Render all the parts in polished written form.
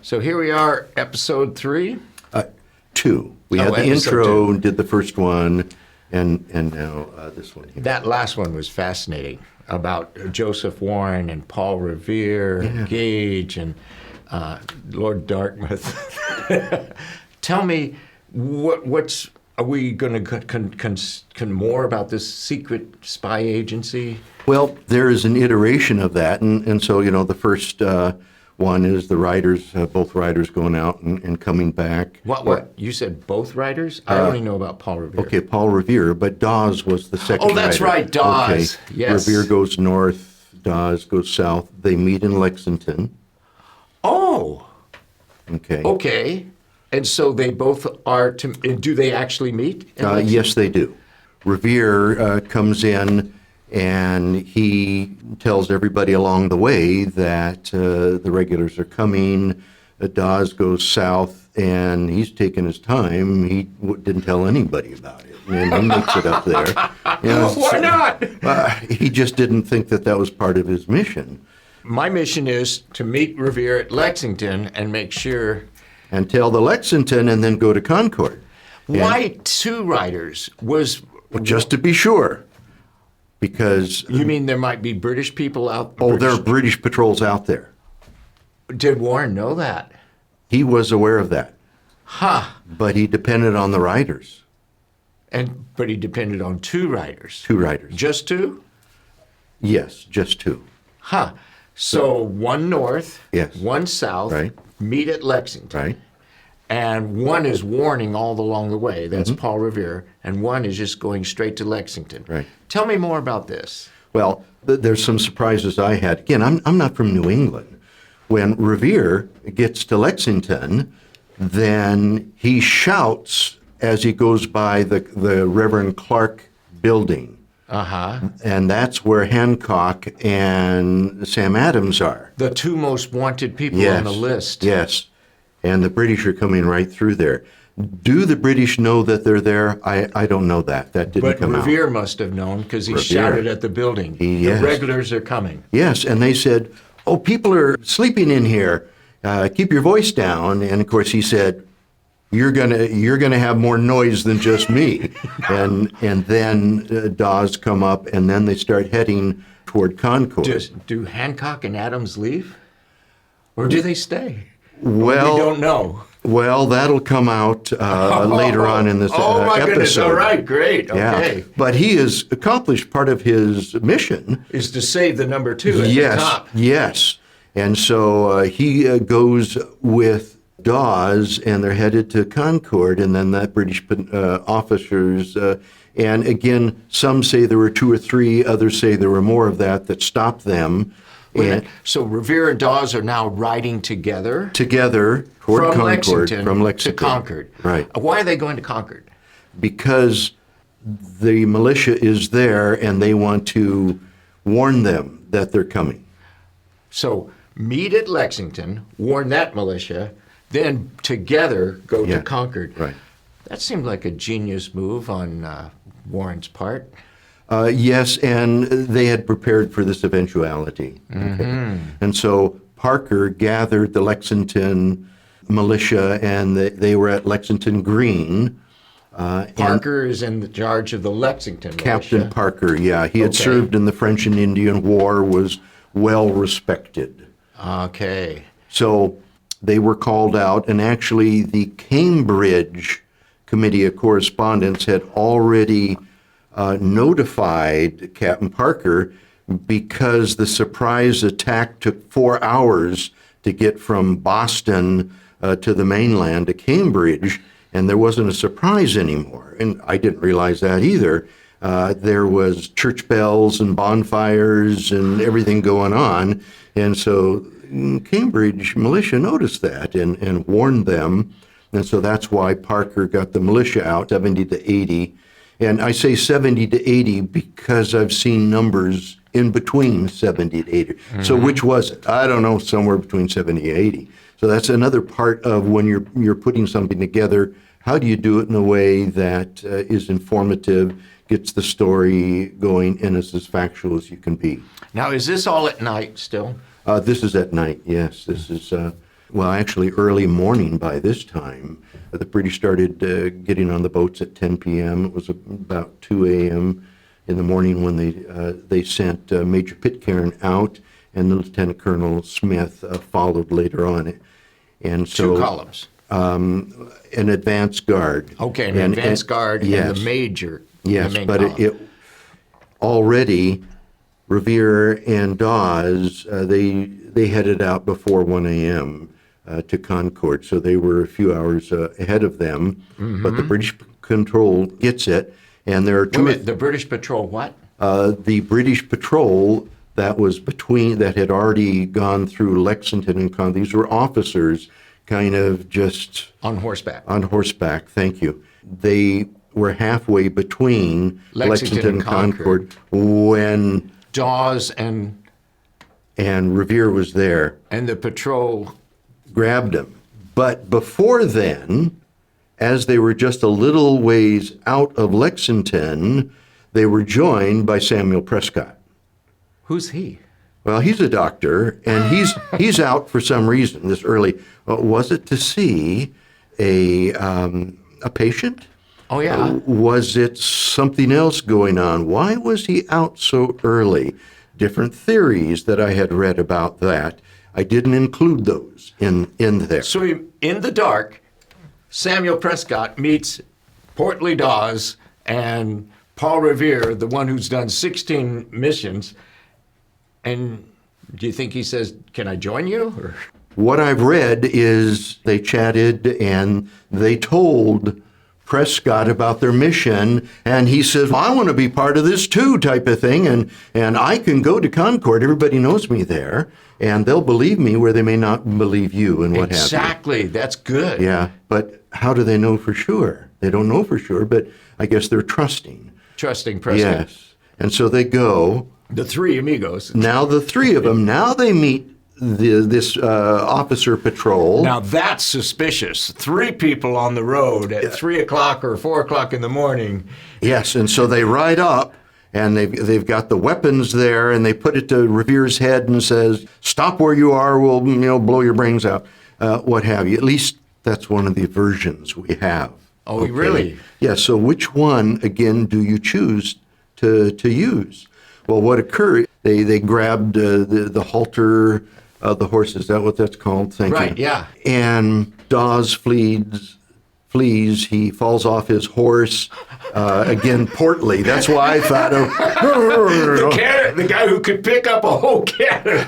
So here we are, episode 3? 2. We had the intro, and did the first one, and now this one here. That last one was fascinating, about Joseph Warren and Paul Revere, and Gage, and Lord Dartmouth. Tell me, are we going to more about this secret spy agency? Well, there is an iteration of that, and so, the first one is the writers, both writers going out and coming back. What? You said both writers? I only know about Paul Revere. Okay, Paul Revere, but Dawes was the second writer. Oh, that's right, Dawes. Okay. Yes. Revere goes north, Dawes goes south. They meet in Lexington. Oh. Okay. Okay. And so they both are, do they actually meet? Yes, they do. Revere comes in and he tells everybody along the way that the regulars are coming. Dawes goes south and he's taking his time. He didn't tell anybody about it. And he makes it up there. Why not? He just didn't think that was part of his mission. My mission is to meet Revere at Lexington and make sure... And tell the Lexington and then go to Concord. Why 2 writers? Just to be sure. Because... You mean there might be British people out? Oh, there are British patrols out there. Did Warren know that? He was aware of that. Huh. But he depended on the writers. But he depended on 2 writers. 2 writers. Just 2? Yes, just 2. Huh. So 1 north, yes. 1 south, right. Meet at Lexington. Right. And 1 is warning all along the way. That's Paul Revere. And 1 is just going straight to Lexington. Right. Tell me more about this. Well, there's some surprises I had. Again, I'm not from New England. When Revere gets to Lexington, then he shouts as he goes by the Reverend Clark building. Uh-huh. And that's where Hancock and Sam Adams are. The 2 most wanted people on the list. Yes. And the British are coming right through there. Do the British know that they're there? I don't know that. That didn't come out. But Revere must have known because he shouted at the building. Yes. The regulars are coming. Yes, and they said, oh, people are sleeping in here. Keep your voice down. And, of course, he said, you're gonna have more noise than just me. and then Dawes come up, and then they start heading toward Concord. Do Hancock and Adams leave? Or do they stay? Well, we don't know. Well, that'll come out later on in this episode. Oh, my goodness. All right, great. Okay. Yeah. But he has accomplished part of his mission. Is to save the number 2 at the top. Yes. And so he goes with Dawes, and they're headed to Concord, and then that British officers, and again, some say there were 2 or 3, others say there were more of that stopped them. So Revere and Dawes are now riding together? Together toward from Concord. Lexington From Lexington to Concord. Right. Why are they going to Concord? Because the militia is there, and they want to warn them that they're coming. So meet at Lexington, warn that militia, then together go to Concord. Right. That seemed like a genius move on Warren's part. Yes, and they had prepared for this eventuality. Okay. And so Parker gathered the Lexington militia, and they were at Lexington Green. Parker is in charge of the Lexington militia. Captain Parker, yeah. He had served in the French and Indian War, was well respected. Okay. So they were called out, and actually the Cambridge Committee of Correspondence had already notified Captain Parker because the surprise attack took 4 hours to get from Boston to the mainland to Cambridge, and there wasn't a surprise anymore. And I didn't realize that either. There was church bells and bonfires and everything going on, and so Cambridge militia noticed that and warned them, and so that's why Parker got the militia out, 70 to 80. And I say 70 to 80 because I've seen numbers in between 70 to 80. So which was it? I don't know, somewhere between 70 and 80. So that's another part of when you're putting something together. How do you do it in a way that is informative, gets the story going, and is as factual as you can be? Now, is this all at night still? This is at night, yes. This is well, actually early morning by this time. The British started getting on the boats at 10 p.m. It was about 2 a.m. in the morning when they sent Major Pitcairn out, and Lieutenant Colonel Smith followed later on. And so, 2 columns. An advance guard. Okay, an advance guard yes. and the major. Yes, the main but column. it already, Revere and Dawes, they headed out before 1 a.m. To Concord, so they were a few hours ahead of them. But the British Patrol gets it, and there are two. The British Patrol what? The British Patrol that was that had already gone through Lexington and Concord. These were officers, kind of just On horseback. on horseback. Thank you. They were halfway between Lexington and Concord when Dawes and Revere was there. the patrol. Grabbed him. But before then, as they were just a little ways out of Lexington, they were joined by Samuel Prescott. Who's he? Well, he's a doctor, and he's out for some reason this early. Was it to see a patient? Oh, yeah. Was it something else going on? Why was he out so early? Different theories that I had read about that. I didn't include those in there. So in the dark, Samuel Prescott meets Portly Dawes and Paul Revere, the one who's done 16 missions. And do you think he says, "Can I join you?" Or? What I've read is they chatted and they told Prescott about their mission, and he says, "Well, I want to be part of this too," type of thing, and I can go to Concord. Everybody knows me there, and they'll believe me where they may not believe you, and what have you. Exactly. That's good. Yeah, but how do they know for sure? They don't know for sure, but I guess they're trusting. Trusting Prescott. Yes, and so they go. The three amigos. Now the three of them, now they meet this officer patrol. Now that's suspicious. 3 people on the road at 3 o'clock or 4 o'clock in the morning. Yes, and so they ride up, and they've got the weapons there, and they put it to Revere's head and says, "Stop where you are. We'll blow your brains out," what have you. At least that's one of the versions we have. Oh, okay. Really? Yeah. So which one again do you choose to use? Well, what occurred? They grabbed the halter of the horse. Is that what that's called? Thank you. Right. Yeah. And Dawes flees. He falls off his horse. Again, portly. That's why I thought of the guy who could pick up a whole cannon.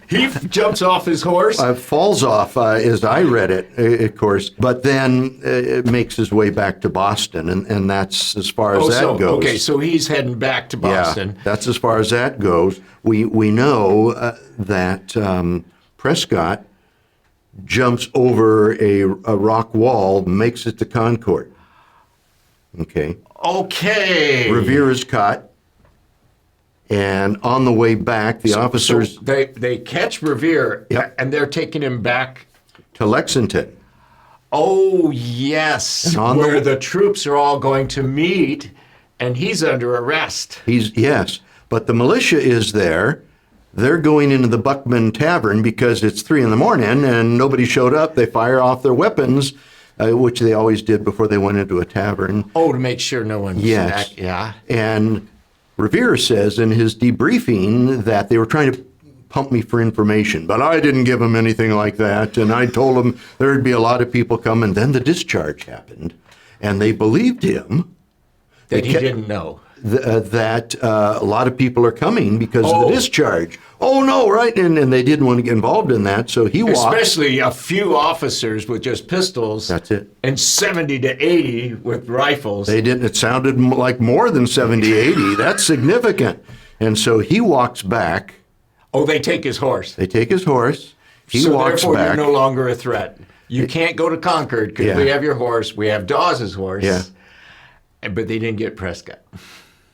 He jumps off his horse. Falls off, as I read it, of course. But then it makes his way back to Boston, and that's as far as that goes. Okay, so he's heading back to Boston. Yeah, that's as far as that goes. We know that Prescott jumps over a rock wall, makes it to Concord. Okay. Revere is caught, and on the way back, the officers... So they catch Revere, Yep. and they're taking him back... to Lexington. Oh, yes, where the troops are all going to meet, and he's under arrest. Yes, but the militia is there. They're going into the Buckman Tavern because it's 3 a.m. and nobody showed up. They fire off their weapons, which they always did before they went into a tavern. Oh, to make sure no one's... Yes. Yeah. And Revere says in his debriefing that they were trying to pump me for information, but I didn't give them anything like that. And I told them there'd be a lot of people coming. Then the discharge happened, and they believed him. That he didn't know. That a lot of people are coming because of the discharge. Oh, no, right? And they didn't want to get involved in that, so he walked. Especially a few officers with just pistols. That's it. And 70 to 80 with rifles. They didn't. It sounded like more than 70, 80. That's significant. And so he walks back. Oh, they take his horse. They take his horse. He walks therefore back. You're no longer a threat. You can't go to Concord because we have your horse. We have Dawes' horse. Yeah. But they didn't get Prescott.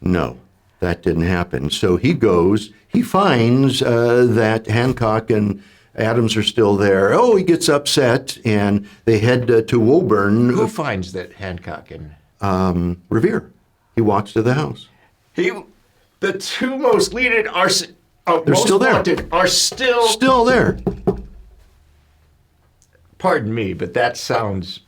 No, that didn't happen. So he goes, he finds that Hancock and Adams are still there. Oh, he gets upset, and they head to Woburn. Who finds that Hancock and... Revere. He walks to the house. The 2 most leaded, They're most still there. wanted are still... Still there. pardon me, but that sounds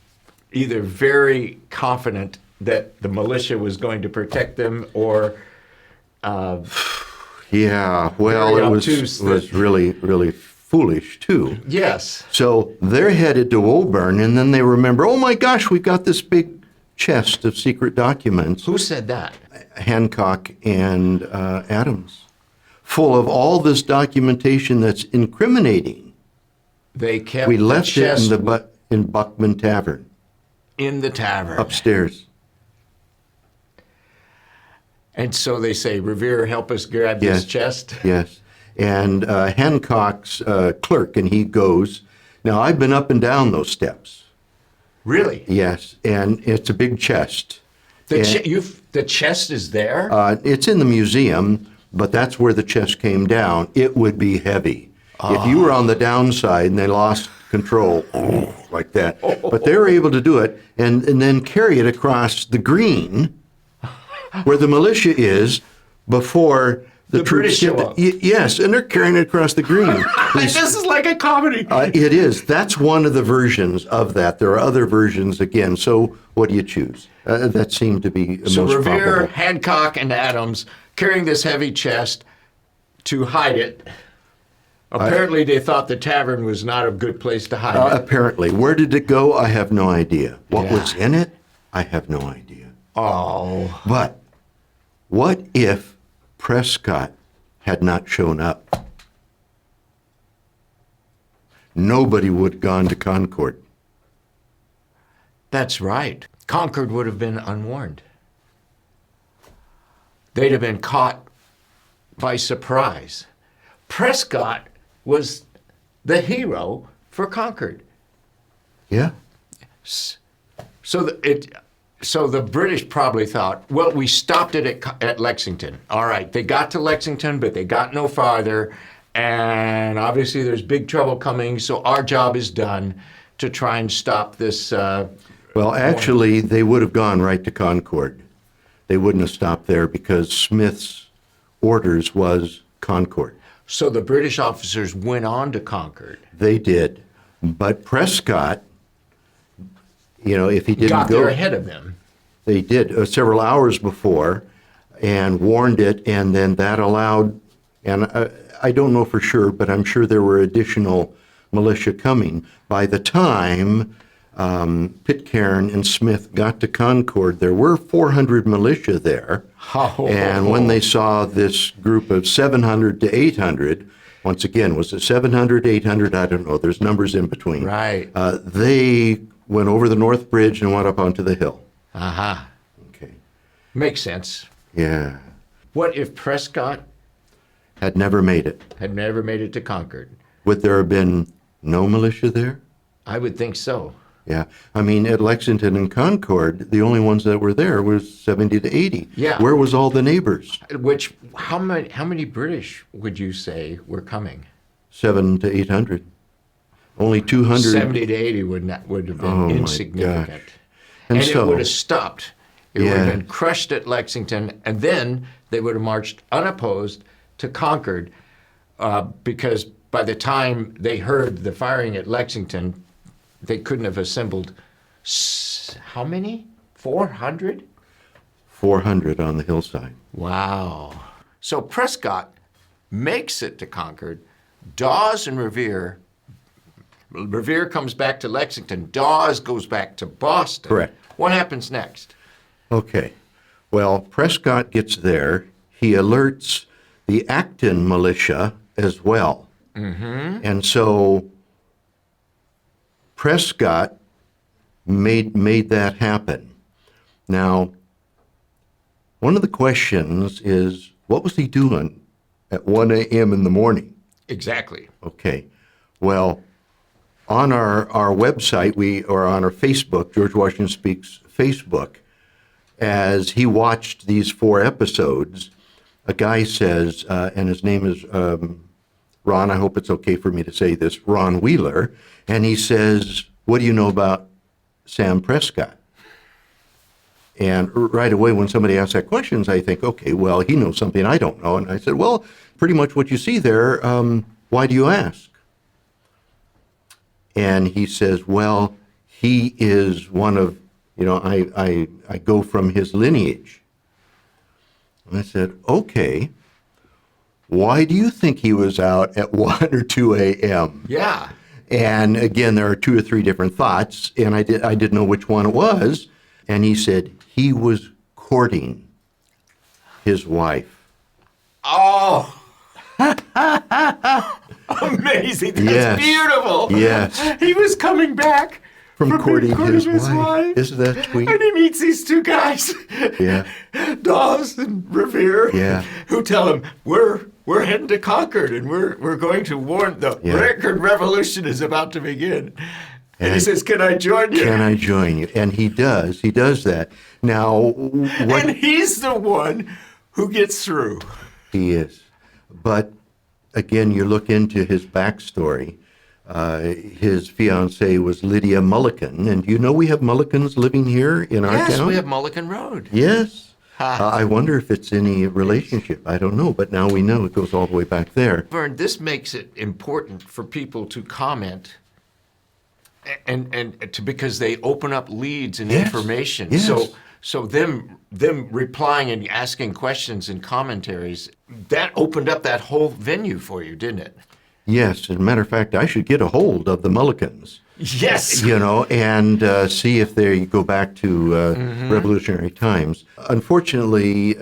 either very confident that the militia was going to protect them, or Yeah, well, Very it obtuse was really, really foolish, too. yes. So they're headed to Woburn, and then they remember, oh my gosh, we've got this big chest of secret documents. Who said that? Hancock and Adams, full of all this documentation that's incriminating. They kept We the left it chest in Buckman Tavern, in the tavern. upstairs. And so they say, Revere, help us grab Yes. this chest. Yes. And Hancock's clerk, and he goes. Now, I've been up and down those steps. Really? Yes, and it's a big chest. And, The chest is there? it's in the museum, but that's where the chest came down. It would be heavy. If you were on the downside and they lost control, like that. But they were able to do it and then carry it across the green where the militia is before the British troops show get up. Yes, and they're carrying it across the green. This is like a comedy. It is. That's one of the versions of that. There are other versions again. So what do you choose? That seemed to be So most Revere, probable. Hancock, and Adams carrying this heavy chest to hide it. Apparently, they thought the tavern was not a good place to hide it. Apparently. Where did it go? I have no idea. What Yeah. was in it? I have no idea. Oh, But what if Prescott had not shown up? Nobody would have gone to Concord. that's right. Concord would have been unwarned. They'd have been caught by surprise. Prescott was the hero for Concord. Yeah. So the British probably thought, well, we stopped it at Lexington. All right, they got to Lexington, but they got no farther, and obviously there's big trouble coming. So our job is done to try and stop this. Well, actually, they would have gone right to Concord. They wouldn't have stopped there because Smith's orders was Concord. So the British officers went on to Concord. They did. But Prescott, if he didn't Got go, there ahead of them. they did several hours before and warned it, and then that allowed, and I don't know for sure, but I'm sure there were additional militia coming. By the time Pitcairn and Smith got to Concord, there were 400 militia there. Oh. And when they saw this group of 700 to 800, once again, was it 700, 800? I don't know. There's numbers in between. Right. They went over the North Bridge and went up onto the hill. Aha. Okay. Makes sense. Yeah. What if Prescott Had never made it. had never made it to Concord? Would there have been no militia there? I would think so. Yeah. I mean, at Lexington and Concord, the only ones that were there was 70 to 80. Yeah. Where was all the neighbors? How many British would you say were coming? 700 to 800. Only 200. 70 to 80 would have been Oh, my insignificant. gosh. And And it so- would have stopped. It would have Yeah. been crushed at Lexington, and then they would have marched unopposed to Concord, because by the time they heard the firing at Lexington, they couldn't have assembled how many? 400? 400 on the hillside. Wow. So Prescott makes it to Concord. Dawes and Revere comes back to Lexington. Dawes goes back to Boston. Correct. What happens next? Okay. Well, Prescott gets there. He alerts the Acton militia as well. Mm-hmm. And so Prescott made that happen. Now, one of the questions is, what was he doing at 1 a.m. in the morning? Exactly. Okay. Well, on our website, or on our Facebook, George Washington Speaks Facebook, as he watched these 4 episodes, a guy says, and his name is Ron, I hope it's okay for me to say this, Ron Wheeler, and he says, what do you know about Sam Prescott? And right away, when somebody asks that question, I think, okay, well, he knows something I don't know. And I said, well, pretty much what you see there, why do you ask? And he says, well, he is one of, I go from his lineage. And I said, okay, why do you think he was out at 1 or 2 a.m.? Yeah. And again, there are 2 or 3 different thoughts, and I didn't know which one it was. And he said he was courting his wife. Oh. Amazing. That's Yes. beautiful. Yes. He was coming back From courting his wife. wife. Isn't that sweet? And he meets these 2 guys, Yeah. Dawes and Revere, Yeah. who tell him, we're heading to Concord, and we're going to warn the Yeah. record revolution is about to begin. And he And- says, can I join you? Can I join you? And he does. He does that. Now, what And he's the one who gets through. he is. But again, you look into his backstory. His fiancée was Lydia Mulligan. And you know we have Mulligans living here in our Yes, town? we have Mulligan Road. Yes. Ha. I wonder if it's any relationship. I don't know, but now we know it goes all the way back there. Vern, this makes it important for people to comment and because they open up leads and Yes, information. yes. So them replying and asking questions and commentaries, that opened up that whole venue for you, didn't it? Yes, as a matter of fact, I should get a hold of the Mulligans. Yes. And see if they go back to revolutionary times. Unfortunately,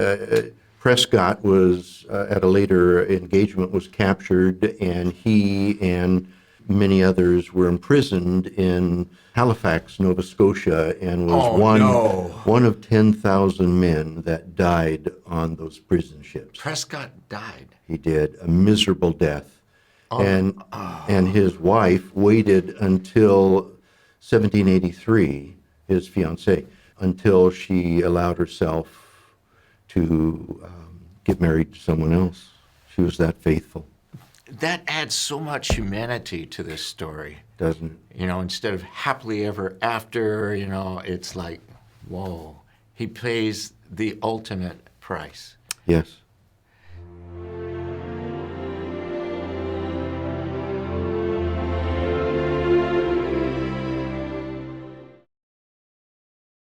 Prescott was, at a later engagement, was captured, and he and many others were imprisoned in Halifax, Nova Scotia, and was one of 10,000 men that died on those prison ships. Prescott died. He did, a miserable death. And his wife waited until 1783, his fiancée, until she allowed herself to get married to someone else. She was that faithful. That adds so much humanity to this story. Doesn't it? Instead of happily ever after, it's like, whoa, he pays the ultimate price. Yes.